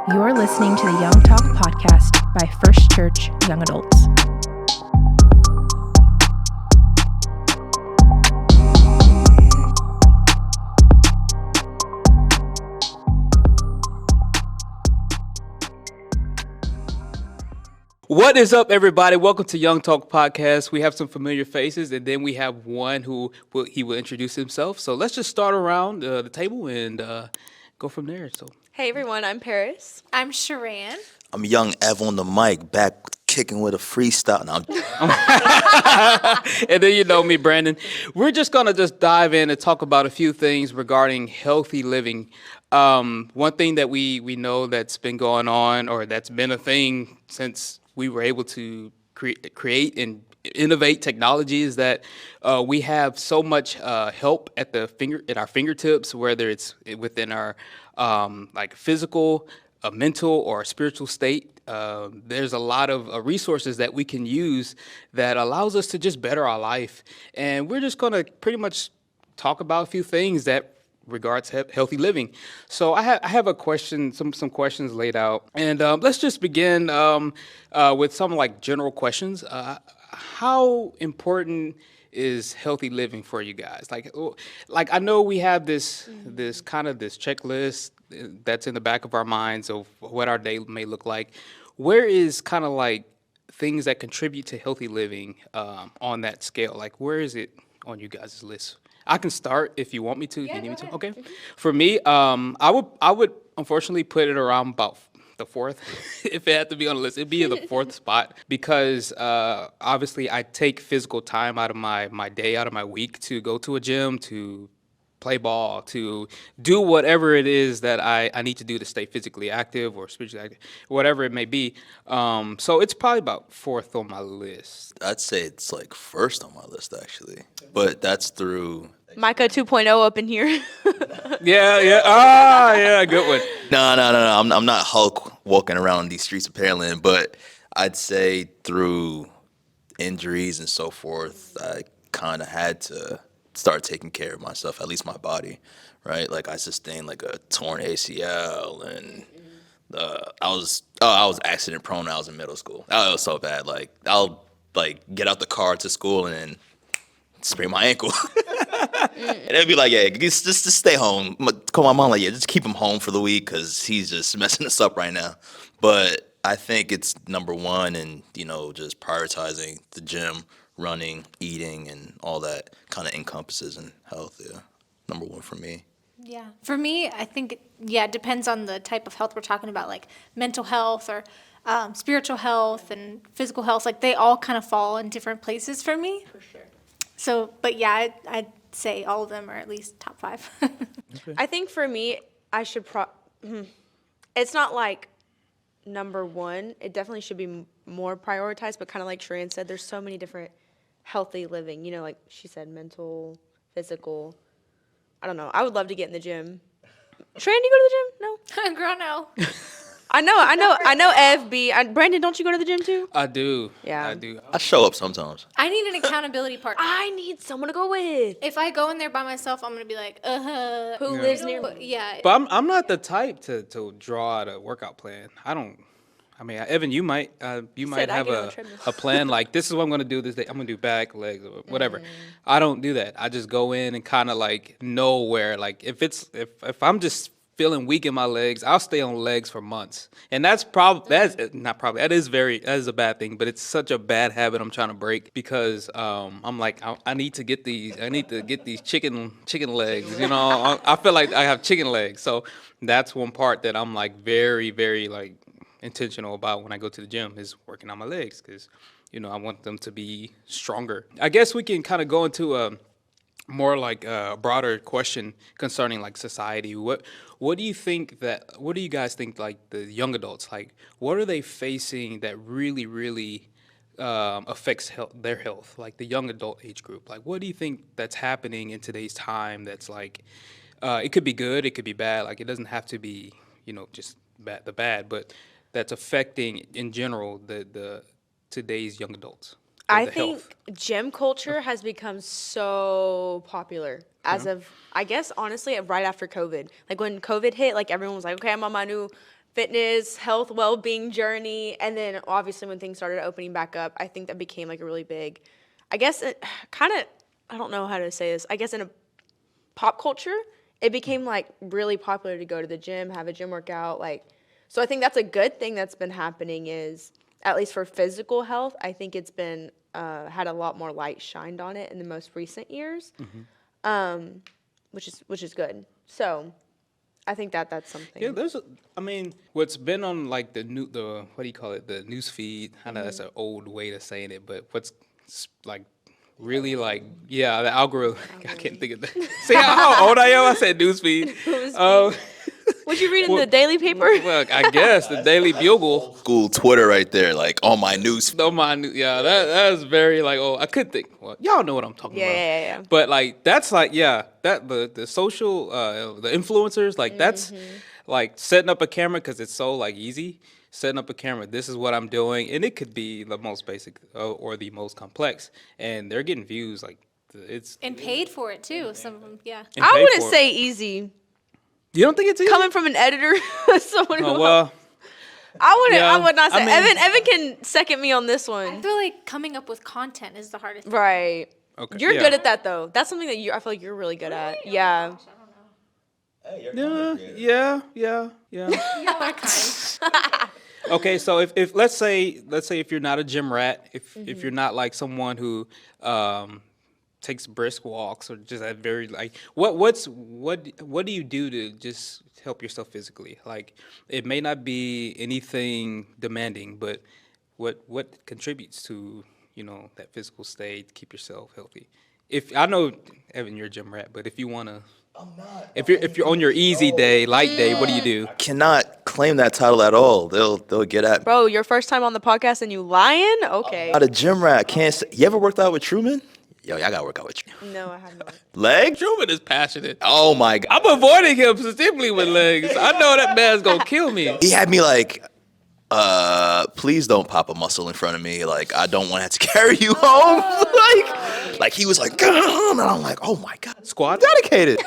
You're listening to the Young Talk podcast by First Church Young Adults. What is up, everybody? Welcome to Young Talk Podcast. We have some familiar faces, and then we have one who will introduce himself. So let's just start around the table and go from there. So, Hey everyone, I'm Paris. I'm Sharan. I'm young Ev on the mic, back kicking with a freestyle. Now, and then you know me, Brandon. We're just gonna dive in and talk about a few things regarding healthy living. One thing that we know that's been going on, or that's been a thing since we were able to create and innovate technology, is that we have so much help at our fingertips, whether it's within our like physical, mental, or spiritual state. There's a lot of resources that we can use that allows us to just better our life, and we're just gonna pretty much talk about a few things that regards healthy living. So I have a question, some questions laid out, and let's just begin with some like general questions. How important is healthy living for you guys? Like I know we have this checklist that's in the back of our minds of what our day may look like. Where is kind of like things that contribute to healthy living on that scale? Like, where is it on you guys' list? I can start if you want me to. If you need me to. Okay. For me, I would unfortunately put it around about the fourth. If it had to be on the list, it'd be in the fourth spot, because obviously I take physical time out of my day, out of my week, to go to a gym, to play ball, to do whatever it is that I need to do to stay physically active or spiritually active, whatever it may be. So it's probably about fourth on my list. I'd say it's like first on my list, actually. But that's through... Micah 2.0 up in here. Yeah. Yeah, good one. No. I'm not Hulk walking around on these streets apparently, but I'd say through injuries and so forth, I kind of had to start taking care of myself, at least my body, right? Like I sustained like a torn ACL, and I was accident prone when I was in middle school. That was so bad. Like I'll like get out the car to school and then sprain my ankle. And it'd be like, yeah, just stay home. Call my mom, like, yeah, just keep him home for the week because he's just messing us up right now. But I think it's number one, and just prioritizing the gym, running, eating, and all that kind of encompasses in health. Yeah, number one for me. Yeah. For me, I think, it depends on the type of health we're talking about, like mental health or spiritual health and physical health. Like they all kind of fall in different places for me. For sure. So, but yeah, I'd say all of them are at least top 5. Okay. I think for me, I should it's not like number one. It definitely should be more prioritized, but kind of like Sharan said, there's so many different healthy living, like she said, mental, physical. I don't know. I would love to get in the gym. Sharan, you go to the gym? No? Girl, no. I know FB. Brandon, don't you go to the gym too? I do. Yeah. I do. I show up sometimes. I need an accountability partner. I need someone to go with. If I go in there by myself, I'm going to be like, Who lives near me? Yeah. But I'm not the type to draw out a workout plan. I mean, Evan, you might Said have I get on the treadmill. a plan like, this is what I'm going to do this day. I'm going to do back, legs, or whatever. I don't do that. I just go in and kind of like know where, like if I'm just feeling weak in my legs, I'll stay on legs for months. And that is a bad thing, but it's such a bad habit I'm trying to break, because I'm like, I need to get these chicken legs, I feel like I have chicken legs. So that's one part that I'm like very, very like intentional about when I go to the gym, is working on my legs, because I want them to be stronger. I guess we can kind of go into a more like a broader question concerning like society. What do you guys think, like the young adults, like what are they facing that really affects their health, like the young adult age group? Like what do you think that's happening in today's time that's like it could be good, it could be bad, like it doesn't have to be just bad, but that's affecting in general the today's young adults? I the think health. gym culture has become so popular as of, I guess, honestly, right after COVID. Like when COVID hit, like everyone was like, okay, I'm on my new fitness, health, well-being journey. And then obviously when things started opening back up, I think that became like a really big, I guess it kind of, I don't know how to say this. I guess in a pop culture, it became like really popular to go to the gym, have a gym workout. Like, so I think that's a good thing that's been happening is, at least for physical health, I think it's been, had a lot more light shined on it in the most recent years, which is good. So I think that's something. Yeah, I mean, what's been on like the what do you call it? The news feed. I know that's an old way of saying it, but what's like really like, yeah, the algorithm. I can't think of that. See how old I am? I said news feed. What'd you read in the daily paper? Well, I guess the Daily Bugle. School Twitter right there, like on my news. No, yeah, that is very like, oh, I could think. Well, y'all know what I'm talking about. Yeah. But like, that's like, yeah, that the social, the influencers, like that's like setting up a camera because it's so like easy. Setting up a camera, this is what I'm doing, and it could be the most basic or the most complex, and they're getting views like it's And paid for it too. Some of them, yeah. and I paid wouldn't for it. say easy. You don't think it's easy? Coming from an editor, someone who Oh well, I would not say. I mean- Evan can second me on this I one. feel like coming up with content is the hardest thing. Right. okay, You're yeah. good at that though. That's something that I feel like you're really good at. Yeah. Yeah. Y'all are kind. Okay, so if let's say if you're not a gym rat, if you're not like someone who takes brisk walks or just that very like what do you do to just help yourself physically? Like it may not be anything demanding, but what contributes to, you know, that physical state, keep yourself healthy? If I know Evan, you're a gym rat, but if you wanna if you're on your easy day, light day, what do you do? Cannot claim that title at all. They'll get at me. Bro, your first time on the podcast and you lying? Okay. Not a gym rat. Can't say. You ever worked out with Truman? Yo, y'all gotta work out with you. No, I have not. Leg? Truman is passionate. Oh my god. I'm avoiding him specifically with legs. I know that man's gonna kill me. He had me like, please don't pop a muscle in front of me. Like, I don't want to have to carry you home. like he was like, and I'm like, oh my god, Squat? dedicated.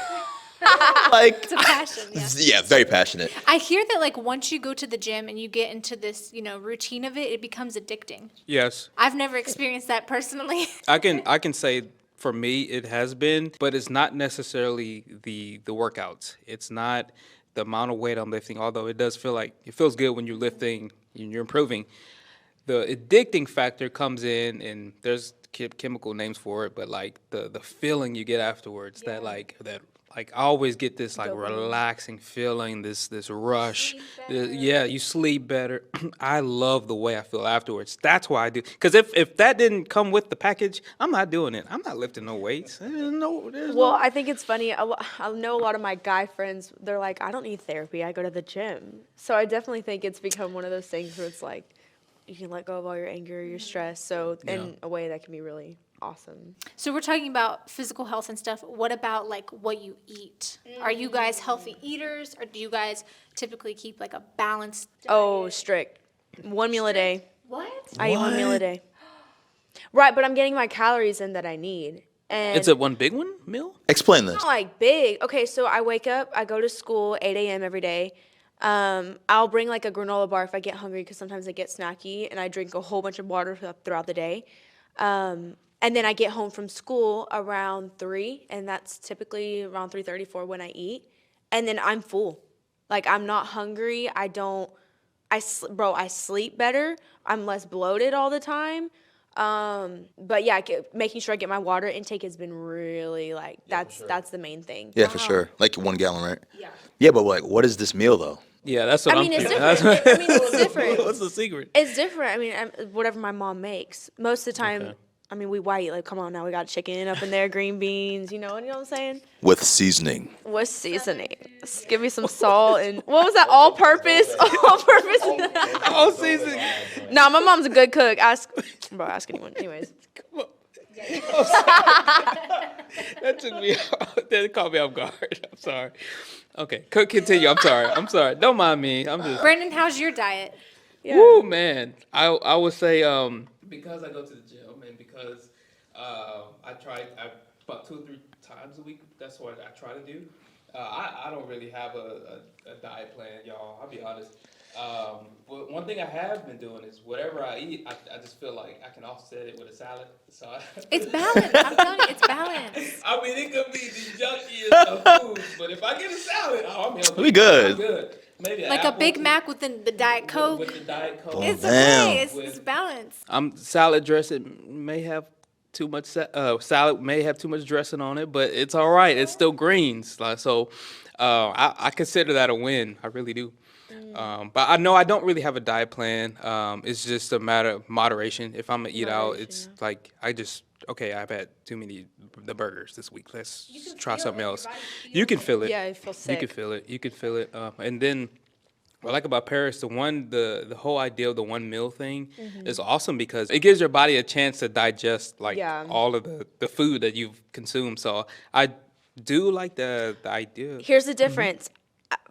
like, It's a passion, yeah. yeah, very passionate. I hear that like once you go to the gym and you get into this, you know, routine of it, it becomes addicting. Yes. I've never experienced that personally. I can say for me it has been, but it's not necessarily the workouts. It's not the amount of weight I'm lifting, although it does feel like it feels good when you're lifting and you're improving. The addicting factor comes in, and there's chemical names for it, but like the feeling you get afterwards, that I always get this like relaxing feeling, this rush. Yeah, you sleep better. I love the way I feel afterwards. That's why I do. Because if that didn't come with the package, I'm not doing it. I'm not lifting no weights. Well, I think it's funny. I know a lot of my guy friends, they're like, I don't need therapy. I go to the gym. So I definitely think it's become one of those things where it's like, you can let go of all your anger, your stress. So in a way that can be really awesome. So we're talking about physical health and stuff. What about like what you eat? Are you guys healthy eaters, or do you guys typically keep like a balanced diet? Oh, strict. 1 meal a day. What? I eat 1 meal a day. Right, but I'm getting my calories in that I need. And It's a one big one meal? Explain this. not like big. Okay, so I wake up, I go to school 8 a.m. every day. I'll bring like a granola bar if I get hungry, because sometimes I get snacky, and I drink a whole bunch of water throughout the day. And then I get home from school around 3, and that's typically around 3:34 when I eat. And then I'm full. Like, I'm not hungry. I sleep better. I'm less bloated all the time. But yeah, making sure I get my water intake has been really like, that's the main thing. Yeah, for sure. Like 1 gallon, right? Yeah. Yeah, but like, what is this meal though? Yeah, that's what I I'm mean, it's thinking. different. I mean, it's different. What's the secret? It's different. I mean, whatever my mom makes. Most of the time, Okay. I mean, we white. Like, come on now, we got chicken up in there, green beans. You know what I'm saying? With seasoning. What's seasoning? Give me some salt and what was that? All-purpose. Oh, season. Nah, my mom's a good cook. Ask anyone. Anyways, That took me out. That caught me off guard. I'm sorry. Okay, continue. I'm sorry. Don't mind me. I'm just. Brandon, how's your diet? Woo, man. I would say because I go to the gym and because I about 2 or 3 times a week. That's what I try to do. I don't really have a diet plan, y'all. I'll be honest. But one thing I have been doing is whatever I eat, I just feel like I can offset it with a salad. So It's balanced. I'm telling you, it's balanced. I mean, it could be the junkiest of foods, but if I get a salad, I'm healthy. We good. I'm good. Maybe an Like a apple Big too, Mac with the Diet Coke. with the Diet Coke. It's Damn. okay. It's balanced. Salad dressing may have too much. Salad may have too much dressing on it, but it's all right. It's still greens. I consider that a win. I really do. But I know I don't really have a diet plan. It's just a matter of moderation. If I'm gonna eat out, it's like I've had too many the burgers this week. Let's try something else. You can feel it. Yeah, I feel You sick. can feel it. You can feel it. And then what I like about Paris, the whole idea of the one meal thing is awesome because it gives your body a chance to digest Yeah. all of the food that you've consumed. So I do like the idea. Here's the difference.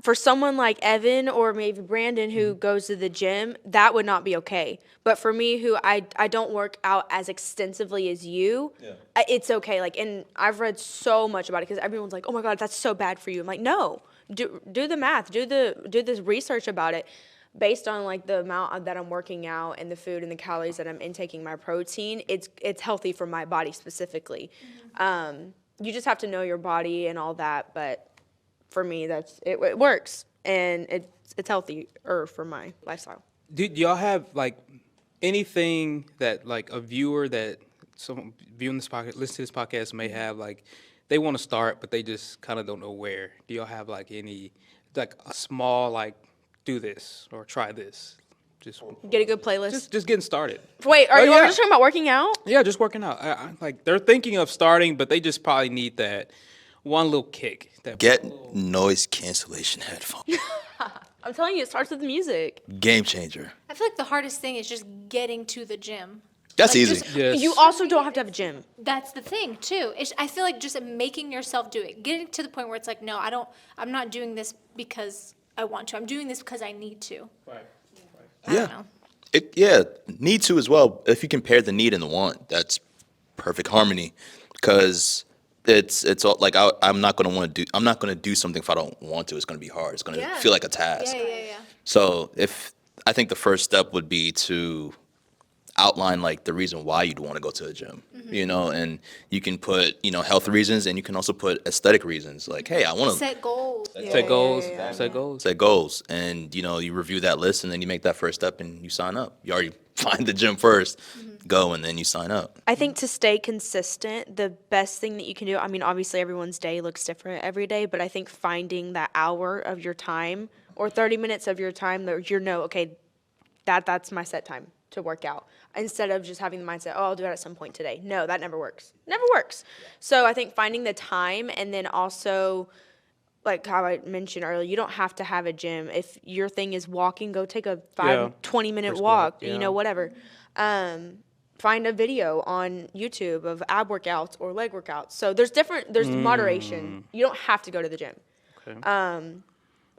For someone like Evan or maybe Brandon who goes to the gym, that would not be okay. But for me, who I don't work out as extensively as you, it's okay. Like, and I've read so much about it because everyone's like, "Oh my God, that's so bad for you." I'm like, no, do the math, do this research about it, based on like the amount that I'm working out and the food and the calories that I'm intaking, my protein. It's healthy for my body specifically. You just have to know your body and all that, but. For me, it works, and it's healthier for my lifestyle. Do y'all have like anything that like a viewer that someone viewing this podcast, listen to this podcast may have like they want to start but they just kind of don't know where? Do y'all have like any like a small like do this or try this? Just Get a good playlist. just getting started. Wait, are you yeah. just talking about working out? Yeah, just working out. Like they're thinking of starting, but they just probably need that one little kick. Get noise cancellation headphones. I'm telling you, it starts with the music. Game changer. I feel like the hardest thing is just getting to the gym. That's Like, easy. just- Yes. You also don't have to have a gym. That's the thing too. I feel like just making yourself do it, getting to the point where it's like, no, I'm not doing this because I want to. I'm doing this because I need to. Right. I don't know. Need to as well. If you compare the need and the want, that's perfect harmony. Because it's all like I'm not gonna do something if I don't want to. It's gonna be hard. It's gonna Yeah. feel like a task. Yeah. So I think the first step would be to outline like the reason why you'd want to go to the gym, and you can put, health reasons, and you can also put aesthetic reasons. Like, hey, I want to Set goals. Set goals. Set goals. set goals, and you review that list, and then you make that first step, and you sign up. You already find the gym first, go, and then you sign up. I think to stay consistent, the best thing that you can do, I mean, obviously everyone's day looks different every day, but I think finding that hour of your time or 30 minutes of your time that okay, that's my set time to work out. Instead of just having the mindset, I'll do it at some point today. No, that never works. Never works. So I think finding the time, and then also, like how I mentioned earlier, you don't have to have a gym. If your thing is walking, go take a 20-minute walk, whatever. Find a video on YouTube of ab workouts or leg workouts. So there's moderation. You don't have to go to the gym. Okay.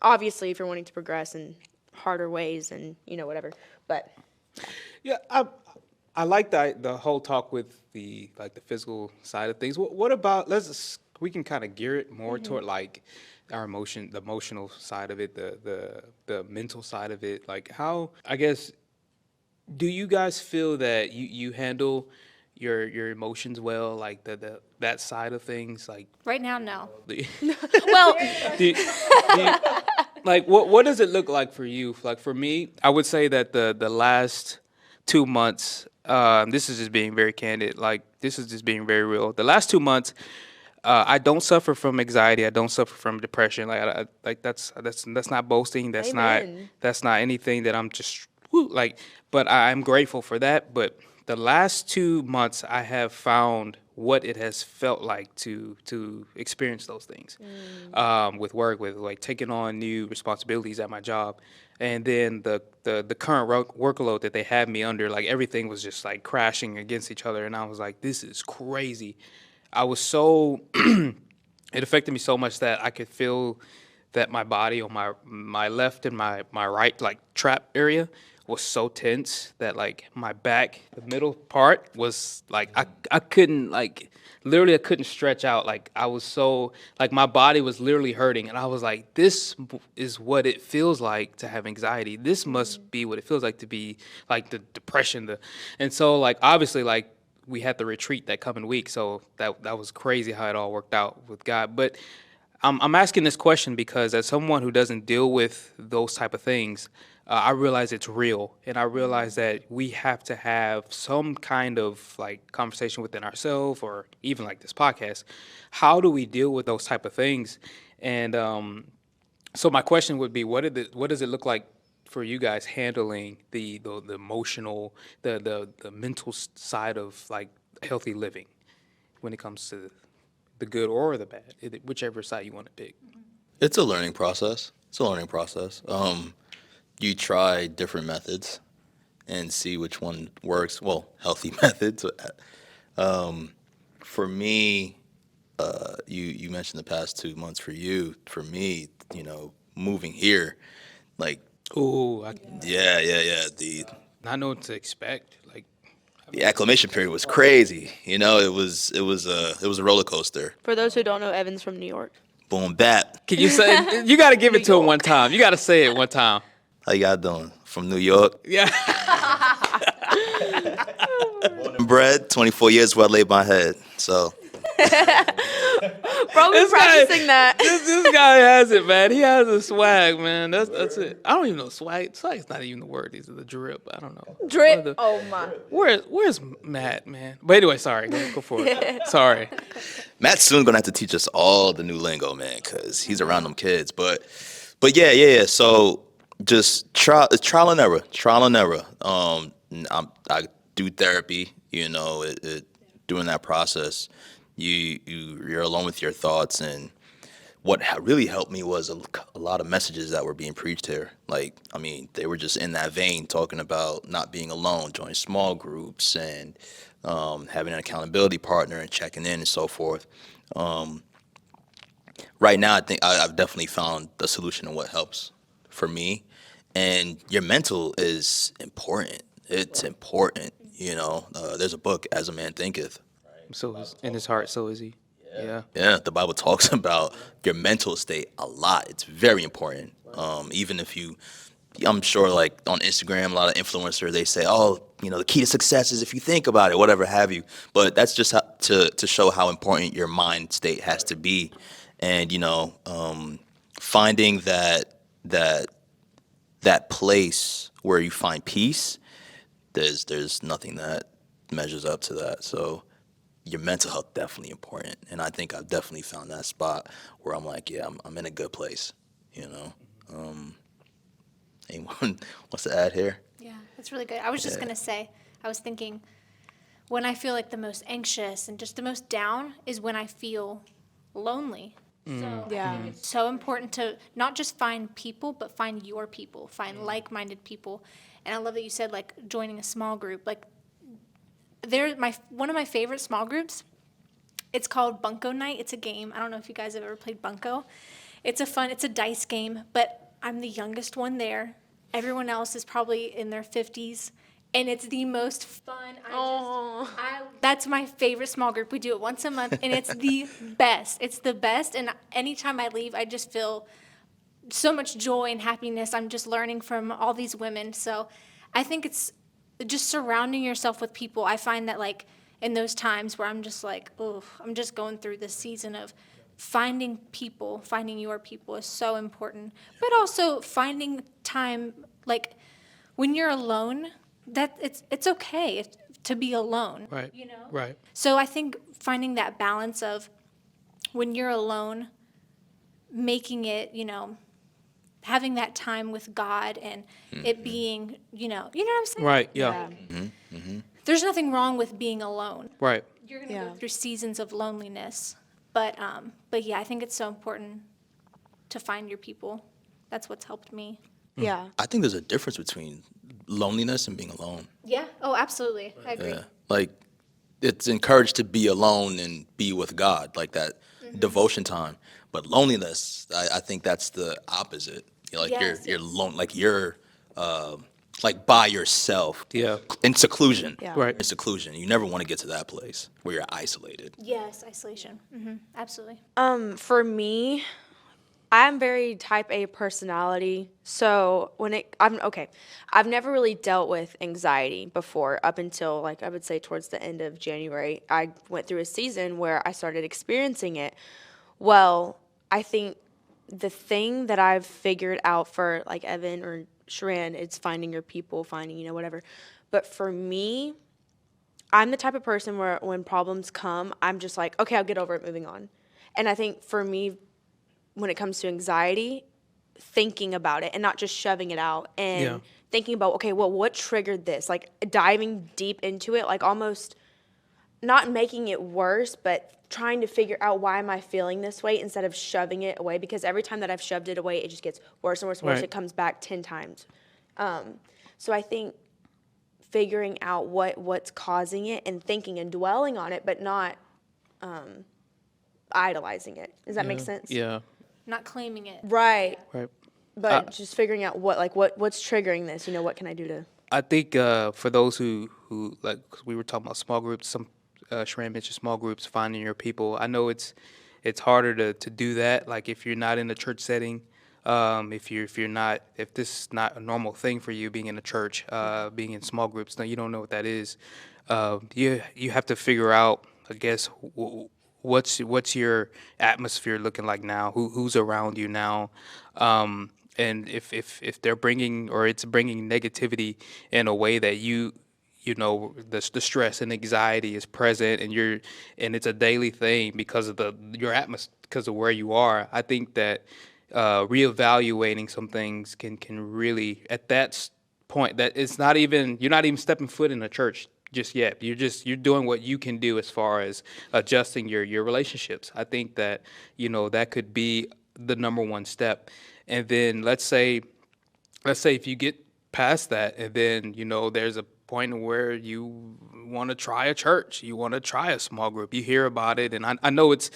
Obviously, if you're wanting to progress in harder ways and, whatever. But Yeah, I like the whole talk with the physical side of things. What about we can kind of gear it more toward like our the emotional side of it, the mental side of it. Like how, I guess, do you guys feel that you handle your emotions well, like that side of things, like Right now, no. well, do you- like what does it look like for you? Like for me, I would say that the last 2 months, this is just being very candid, like this is just being very real. The last 2 months, I don't suffer from anxiety. I don't suffer from depression. Like that's not boasting. That's Amen. not anything that I'm just like. But I'm grateful for that. But the last 2 months, I have found what it has felt like to experience those things with work, with like taking on new responsibilities at my job, and then the current workload that they had me under. Like everything was just like crashing against each other, and I was like, this is crazy. I was so it affected me so much that I could feel that my body on my left and my right like trap area was so tense that like my back, the middle part was like I couldn't like literally I couldn't stretch out. Like I was so like my body was literally hurting, and I was like, this is what it feels like to have anxiety. This must be what it feels like to be like the depression. And so like obviously like we had the retreat that coming week, so that was crazy how it all worked out with God. But I'm asking this question because as someone who doesn't deal with those type of things, I realize it's real, and I realize that we have to have some kind of like conversation within ourselves, or even like this podcast. How do we deal with those type of things? And so my question would be, what does it look like for you guys handling the emotional, the mental side of like healthy living when it comes to the good or the bad, whichever side you want to pick? It's a learning process. You try different methods and see which one works. Well, healthy methods. For me, you mentioned the past 2 months for you. For me, moving here, like, Ooh, yeah. I know what to expect. Like, The acclimation period was crazy. It was a roller coaster. For those who don't know, Evan's from New York. Boom, bap. can you say you got to give it to him one time? You got to say it one time. How y'all doing? From New York. Yeah. Born and bred. 24 years where I laid my head. So Bro, we're This guy- practicing that. This guy has it, man. He has a swag, man. That's it. I don't even know swag. Swag's not even the word. These are the drip. I don't know. Drip. Oh my. Where's Matt, man? But anyway, sorry. Go for it. Sorry. Matt's soon gonna have to teach us all the new lingo, man, because he's around them kids. But yeah. So just trial and error. I do therapy. During that process, you're alone with your thoughts, and what really helped me was a lot of messages that were being preached here. Like, I mean, they were just in that vein, talking about not being alone, joining small groups, and having an accountability partner and checking in and so forth. Right now, I think I've definitely found the solution and what helps for me. And your mental is important. It's important. There's a book, As a Man Thinketh. So in his heart, so is he. Yeah. Yeah, the Bible talks about your mental state a lot. It's very important. Even if I'm sure like on Instagram, a lot of influencers, they say, the key to success is if you think about it, whatever have you. But that's just to show how important your mind state has to be. And, finding that place where you find peace, there's nothing that measures up to that. So your mental health definitely important, and I think I've definitely found that spot where I'm like, yeah, I'm in a good place. Anyone wants to add here? Yeah, that's really good. I was just going to say, I was thinking, when I feel like the most anxious and just the most down is when I feel lonely. So Yeah. I think it's so important to not just find people, but find your people, find like-minded people. And I love that you said, like, joining a small group. Like, one of my favorite small groups, it's called Bunko Night. It's a game. I don't know if you guys have ever played Bunko. It's a dice game, but I'm the youngest one there. Everyone else is probably in their 50s, and it's the most fun. That's my favorite small group. We do it once a month, and it's the best. It's the best, and anytime I leave, I just feel so much joy and happiness. I'm just learning from all these women. So I think it's just surrounding yourself with people. I find that, like, in those times where I'm just like, I'm just going through this season of finding your people is so important. But also finding time, like, when you're alone, that it's okay to be alone. Right. Right. So I think finding that balance of when you're alone, making it, having that time with God and it being, you know what I'm saying? Right. Yeah. There's nothing wrong with being alone. Right. You're going to go through seasons of loneliness. But yeah, I think it's so important to find your people. That's what's helped me. Yeah. I think there's a difference between loneliness and being alone. Yeah. Oh, absolutely. I agree. Yeah. Like, it's encouraged to be alone and be with God, like that devotion time. But loneliness, I think that's the opposite. Like, Yes, you're alone, like you're like by yourself. Yeah. In seclusion. Yeah. Right. In seclusion. You never want to get to that place where you're isolated. Yes, isolation. Absolutely. For me, I'm very type A personality. So I've never really dealt with anxiety before up until like I would say towards the end of January. I went through a season where I started experiencing it. Well, I think the thing that I've figured out for like Evan or Sharan, it's finding your people, finding, whatever. But for me, I'm the type of person where when problems come, I'm just like, okay, I'll get over it, moving on. And I think for me, when it comes to anxiety, thinking about it and not just shoving it out and Yeah. thinking about, okay, well, what triggered this? Like diving deep into it, like almost not making it worse, but trying to figure out why am I feeling this way instead of shoving it away, because every time that I've shoved it away, it just gets worse and worse and worse. Right. It comes back 10 times. So I think figuring out what's causing it and thinking and dwelling on it, but not idolizing it. Does that make sense? Yeah. Not claiming it. Right. Right. But just figuring out what's triggering this. What can I do to? I think for those who like 'cause we were talking about small groups, some Sharan mentioned small groups, finding your people. I know it's harder to do that. Like if you're not in a church setting, if this is not a normal thing for you, being in a church, being in small groups, no, you don't know what that is. You have to figure out, I guess, what's your atmosphere looking like now? Who's around you now? And if they're bringing or it's bringing negativity in a way that the stress and anxiety is present and it's a daily thing because of your atmosphere, because of where you are. I think that reevaluating some things can really at that point that you're not even stepping foot in a church just yet. You're doing what you can do as far as adjusting your relationships. I think that that could be the number one step. And then let's say if you get past that, and then there's a point where you want to try a church, you want to try a small group, you hear about it, and I know it's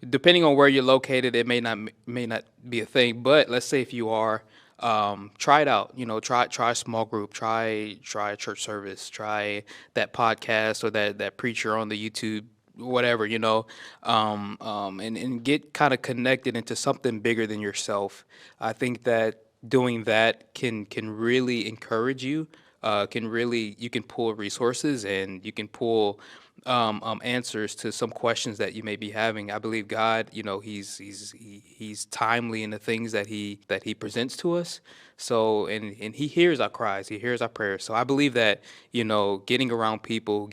depending on where you're located, it may not be a thing. But let's say if you are, try it out. Try a small group, try a church service, try that podcast or that preacher on the YouTube, whatever, and get kind of connected into something bigger than yourself. I think that doing that can really encourage you. You can pull resources and you can pull answers to some questions that you may be having. I believe God, he's timely in the things that he presents to us. So and he hears our cries, he hears our prayers. So I believe that getting around people,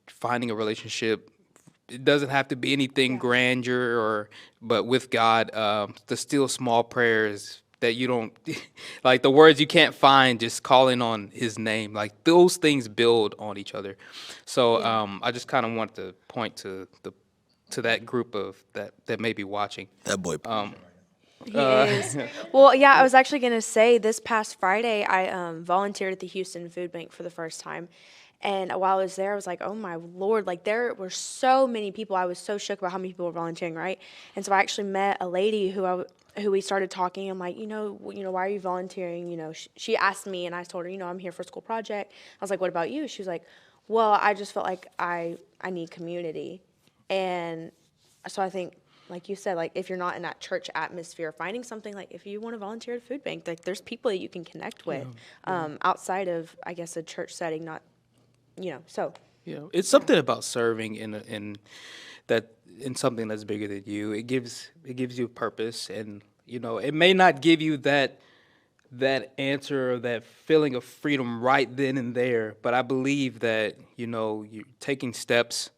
finding a relationship, it doesn't have to be anything grandeur but with God, the still small prayers that you don't like, the words you can't find, just calling on his name, like those things build on each other. So I just kind of want to point to that group of that may be watching. That boy. He is. Well, yeah, I was actually going to say this past Friday, I volunteered at the Houston Food Bank for the first time. And while I was there, I was like, oh my Lord, like there were so many people. I was so shook about how many people were volunteering, right? And so I actually met a lady who we started talking. I'm like, why are you volunteering? She asked me, and I told her, I'm here for a school project. I was like, what about you? She was like, well, I just felt like I need community. And so I think, like you said, like if you're not in that church atmosphere, finding something, like if you want to volunteer at a food bank, like there's people that you can connect with outside of, I guess, a church setting, not, so. It's something about serving in something that's bigger than you. It gives you purpose, and it may not give you that answer or that feeling of freedom right then and there, but I believe that you're taking steps,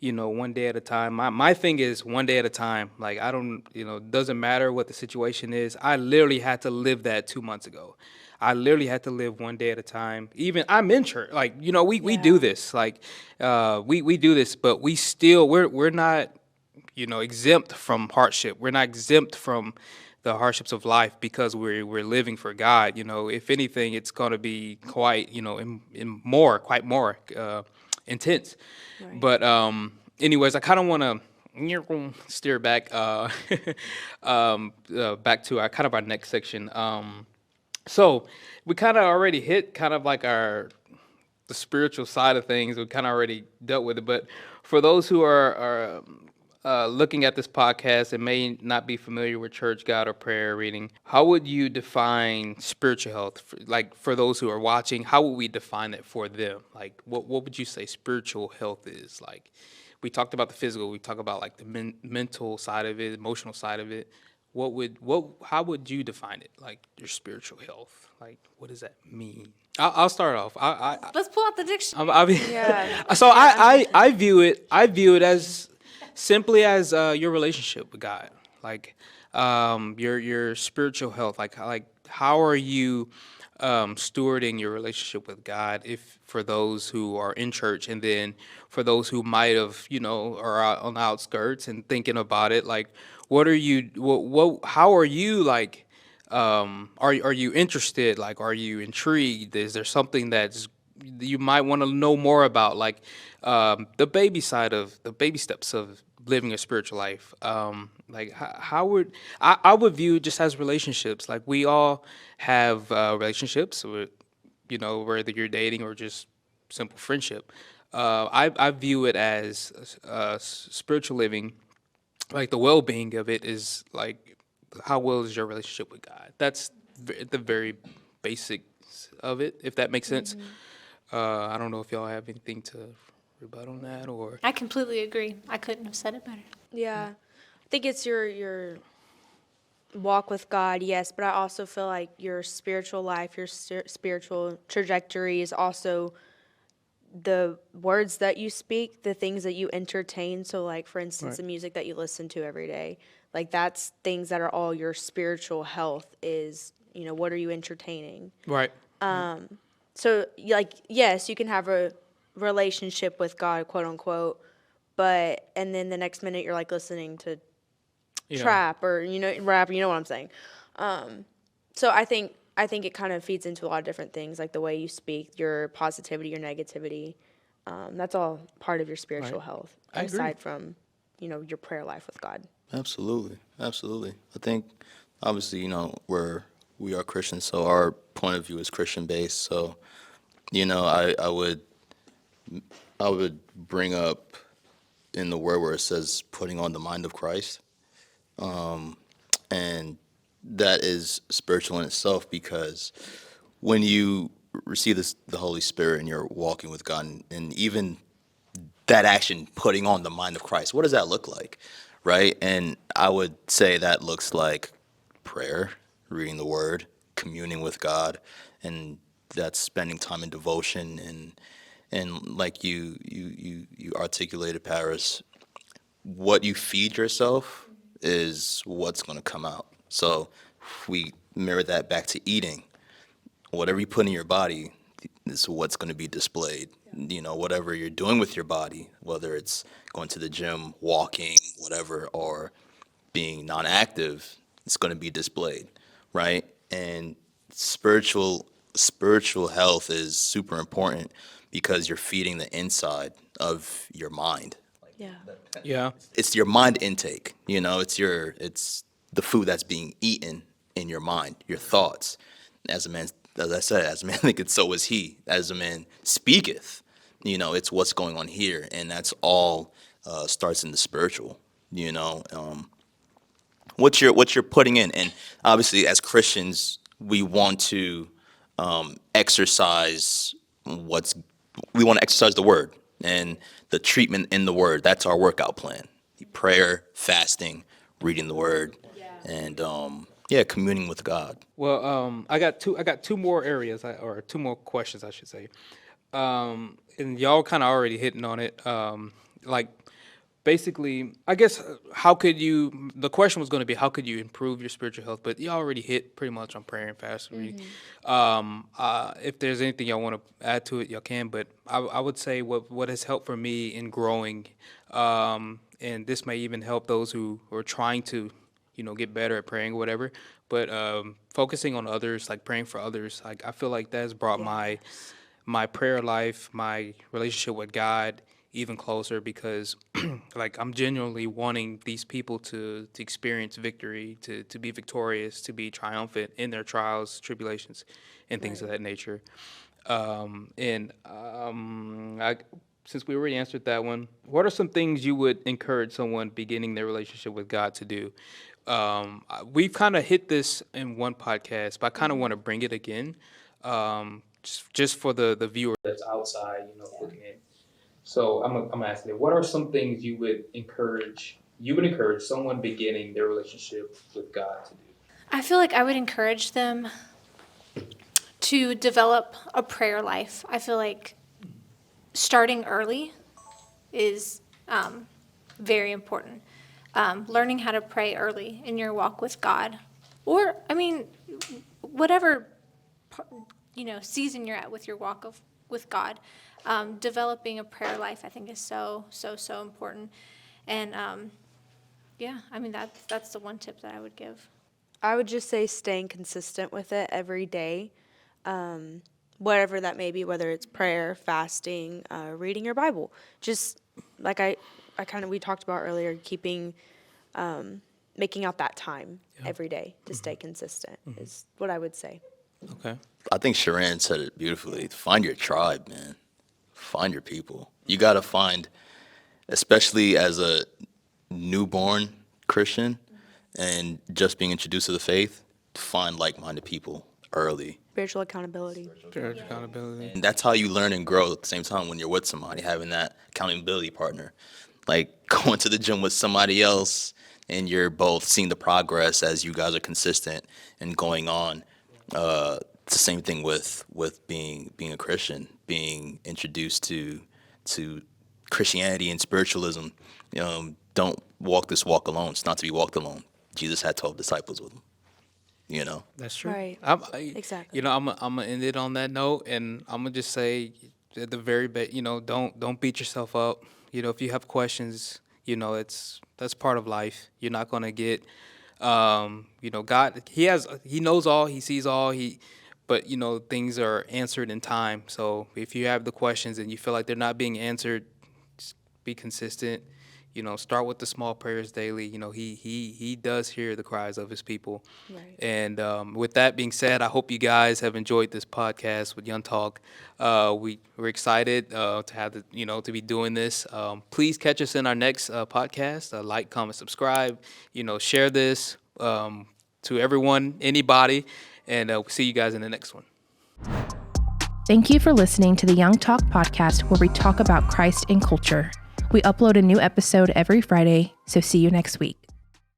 one day at a time. My thing is one day at a time. Like I don't, it doesn't matter what the situation is. I literally had to live that 2 months ago. I literally had to live one day at a time. Even I'm in church, like we do this, like we do this, but we're not exempt from hardship. We're not exempt from the hardships of life because we're living for God. If anything, it's going to be quite quite more intense. Right. But anyways, I kind of want to steer back back to our next section. So we kind of already hit kind of like the spiritual side of things. We kind of already dealt with it, but for those who are looking at this podcast and may not be familiar with church, God, or prayer reading, how would you define spiritual health? Like for those who are watching, how would we define it for them? Like what would you say spiritual health is? Like we talked about the physical, we talked about like the mental side of it, emotional side of it. How would you define it? Like your spiritual health? Like what does that mean? I'll start off. Let's pull out the dictionary. I mean, Yeah. so I view it as simply as your relationship with God, like your spiritual health, like how are you stewarding your relationship with God? If for those who are in church, and then for those who might have are out on the outskirts and thinking about it, like what are you how are you like are you interested, like are you intrigued, is there something that's you might want to know more about, like the baby steps of living a spiritual life. Like how would I would view it just as relationships. Like we all have relationships with, whether you're dating or just simple friendship. I view it as spiritual living. Like the well-being of it is like how well is your relationship with God? That's the very basics of it, if that makes sense. I don't know if y'all have anything to rebut on that, or I completely agree. I couldn't have said it better. Yeah. I think it's your walk with God, yes, but I also feel like your spiritual life, your spiritual trajectory is also the words that you speak, the things that you entertain. So, like, for instance, the music that you listen to every day, like, that's things that are all your spiritual health is, what are you entertaining? right. So, like, yes, you can have a relationship with God, quote unquote, and then the next minute you're like listening to trap or rap. You know what I'm saying? So I think it kind of feeds into a lot of different things, like the way you speak, your positivity, your negativity. That's all part of your spiritual health, I agree. aside from your prayer life with God. Absolutely, absolutely. I think obviously we are Christians, so our point of view is Christian based. So I would bring up in the word where it says putting on the mind of Christ, and that is spiritual in itself, because when you receive the Holy Spirit and you're walking with God, and even that action, putting on the mind of Christ, what does that look like, right? And I would say that looks like prayer, reading the Word, communing with God, and that's spending time in devotion, and like you articulated, Paris, what you feed yourself is what's going to come out. So if we mirror that back to eating, whatever you put in your body is what's going to be displayed. Whatever you're doing with your body, whether it's going to the gym, walking, whatever, or being non-active, it's going to be displayed, right? And spiritual health is super important because you're feeding the inside of your mind. Yeah. Yeah. It's your mind intake. It's the food that's being eaten in your mind, your thoughts. As I said, as a man thinketh, so is he. As a man speaketh, it's what's going on here, and that's all starts in the spiritual. What you're putting in, and obviously as Christians, we want to exercise the word and the treatment in the word. That's our workout plan: prayer, fasting, reading the word, and communing with God. Well, I got two more areas, or two more questions, I should say. And y'all kind of already hitting on it. Like, basically, I guess, the question was going to be, how could you improve your spiritual health? But you already hit pretty much on prayer and fasting. If there's anything y'all want to add to it, y'all can. But I would say what has helped for me in growing, and this may even help those who are trying to get better at praying or whatever, but focusing on others, like praying for others, like I feel like that's brought my prayer life, my relationship with God even closer because like I'm genuinely wanting these people to experience victory, to be victorious, to be triumphant in their trials, tribulations, and things of that nature. Since we already answered that one, what are some things you would encourage someone beginning their relationship with God to do? We've kind of hit this in one podcast, but I kind of want to bring it again, just for the viewer that's outside, looking in. So I'm asking, what are some things you would encourage someone beginning their relationship with God to do? I feel like I would encourage them to develop a prayer life. I feel like starting early is very important. Learning how to pray early in your walk with God, or whatever season you're at with your walk with God, developing a prayer life I think is so important. And that's the one tip that I would give. I would just say staying consistent with it every day, whatever that may be, whether it's prayer, fasting, reading your Bible. Just like we talked about earlier, making out that time every day to stay consistent is what I would say. Okay. I think Sharon said it beautifully. Find your tribe, man. Find your people. You got to find, especially as a newborn Christian and just being introduced to the faith, find like-minded people early. Spiritual accountability. Spiritual accountability. And that's how you learn and grow at the same time when you're with somebody, having that accountability partner. Like going to the gym with somebody else and you're both seeing the progress as you guys are consistent and going on. It's the same thing with being a Christian, being introduced to Christianity and spiritualism. Don't walk this walk alone. It's not to be walked alone. Jesus had 12 disciples with him. That's true. Right. Exactly. I'm gonna end it on that note, and I'm gonna just say at the very best, don't beat yourself up. If you have questions, that's part of life. You're not gonna get, God. He knows all. He sees all. But things are answered in time. So if you have the questions and you feel like they're not being answered, just be consistent. Start with the small prayers daily. He does hear the cries of his people. Right. And with that being said, I hope you guys have enjoyed this podcast with Young Talk. We're excited to have to be doing this. Please catch us in our next podcast. Like, comment, subscribe. Share this to everyone, anybody, and we'll see you guys in the next one. Thank you for listening to the Young Talk podcast, where we talk about Christ and culture. We upload a new episode every Friday, so see you next week.